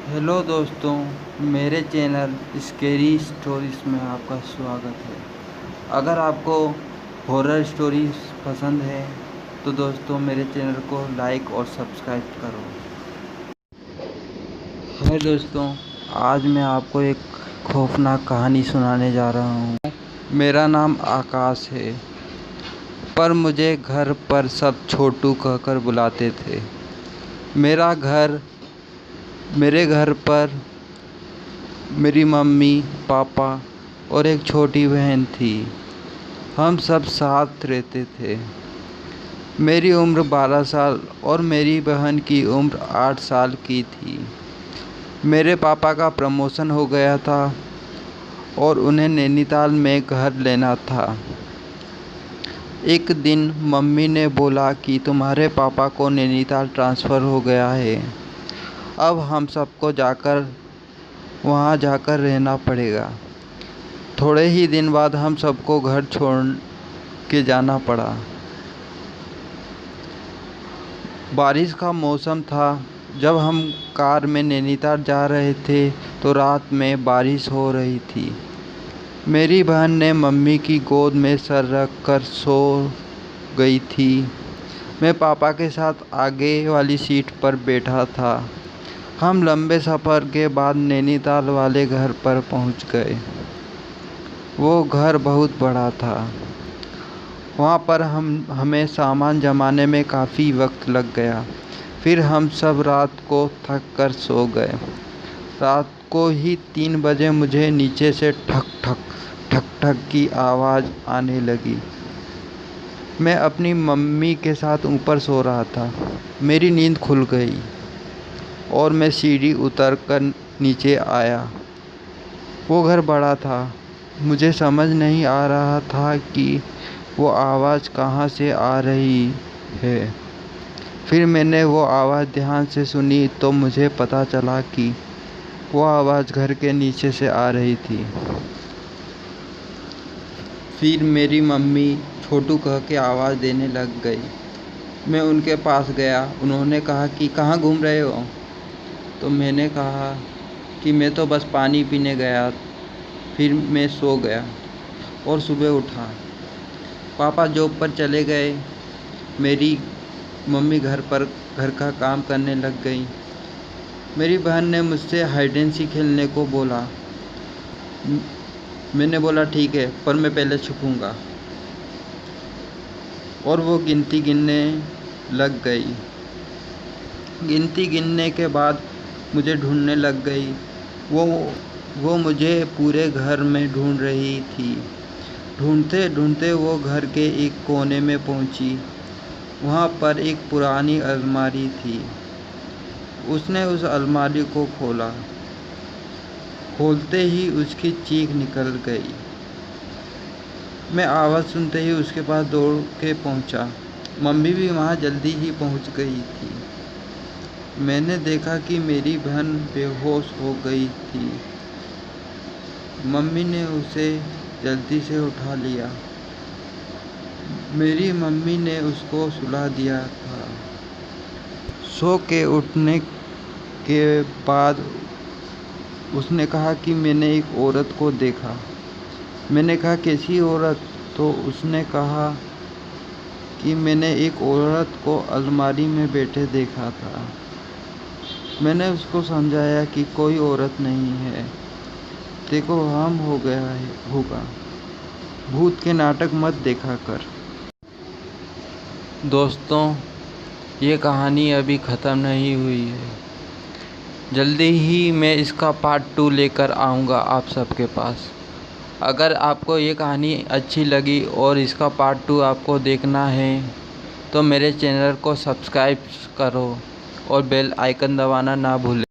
Hello दोस्तों, मेरे channel scary stories में आपका स्वागत है। अगर आपको हॉरर स्टोरीज़ पसंद है तो दोस्तों मेरे चैनल को लाइक और सब्सक्राइब करो। है दोस्तों, आज मैं आपको एक खौफनाक कहानी सुनाने जा रहा हूँ। मेरा नाम आकाश है, पर मुझे घर पर सब छोटू कहकर बुलाते थे। मेरे घर पर मेरी मम्मी, पापा और एक छोटी बहन थी। हम सब साथ रहते थे। मेरी उम्र 12 साल और मेरी बहन की उम्र 8 साल की थी। मेरे पापा का प्रमोशन हो गया था और उन्हें नैनीताल में घर लेना था। एक दिन मम्मी ने बोला कि तुम्हारे पापा को नैनीताल ट्रांसफ़र हो गया है, अब हम सबको वहाँ जाकर रहना पड़ेगा। थोड़े ही दिन बाद हम सबको घर छोड़ के जाना पड़ा। बारिश का मौसम था। जब हम कार में नैनीताल जा रहे थे तो रात में बारिश हो रही थी। मेरी बहन ने मम्मी की गोद में सर रख कर सो गई थी। मैं पापा के साथ आगे वाली सीट पर बैठा था। हम लंबे सफ़र के बाद नैनीताल वाले घर पर पहुंच गए। वो घर बहुत बड़ा था। वहाँ पर हमें सामान जमाने में काफ़ी वक्त लग गया। फिर हम सब रात को थक कर सो गए। रात को ही 3 बजे मुझे नीचे से ठक ठक ठक ठक की आवाज़ आने लगी। मैं अपनी मम्मी के साथ ऊपर सो रहा था। मेरी नींद खुल गई और मैं सीढ़ी उतर कर नीचे आया। वो घर बड़ा था। मुझे समझ नहीं आ रहा था कि वो आवाज़ कहाँ से आ रही है। फिर मैंने वो आवाज़ ध्यान से सुनी तो मुझे पता चला कि वो आवाज़ घर के नीचे से आ रही थी। फिर मेरी मम्मी छोटू कह के आवाज़ देने लग गई। मैं उनके पास गया। उन्होंने कहा कि कहाँ घूम रहे हो? तो मैंने कहा कि मैं तो बस पानी पीने गया। फिर मैं सो गया और सुबह उठा। पापा जॉब पर चले गए। मेरी मम्मी घर का काम करने लग गई। मेरी बहन ने मुझसे हाइड एंड सीक खेलने को बोला। मैंने बोला ठीक है, पर मैं पहले छुपूंगा। और वो गिनती गिनने लग गई। गिनती गिनने के बाद मुझे ढूंढने लग गई। वो मुझे पूरे घर में ढूंढ रही थी। ढूंढते ढूंढते वो घर के एक कोने में पहुंची। वहाँ पर एक पुरानी अलमारी थी। उसने उस अलमारी को खोला। खोलते ही उसकी चीख निकल गई। मैं आवाज़ सुनते ही उसके पास दौड़ के पहुंचा। मम्मी भी वहाँ जल्दी ही पहुंच गई थी। मैंने देखा कि मेरी बहन बेहोश हो गई थी। मम्मी ने उसे जल्दी से उठा लिया। मेरी मम्मी ने उसको सुला दिया था। सो के उठने के बाद उसने कहा कि मैंने एक औरत को देखा। मैंने कहा कैसी औरत? तो उसने कहा कि मैंने एक औरत को अलमारी में बैठे देखा था। मैंने उसको समझाया कि कोई औरत नहीं है, देखो वहम हो गया होगा। भूत के नाटक मत देखा कर। दोस्तों, ये कहानी अभी ख़त्म नहीं हुई है। जल्दी ही मैं इसका पार्ट 2 लेकर आऊँगा आप सबके पास। अगर आपको ये कहानी अच्छी लगी और इसका पार्ट 2 आपको देखना है तो मेरे चैनल को सब्सक्राइब करो और बेल आइकन दबाना ना भूलें।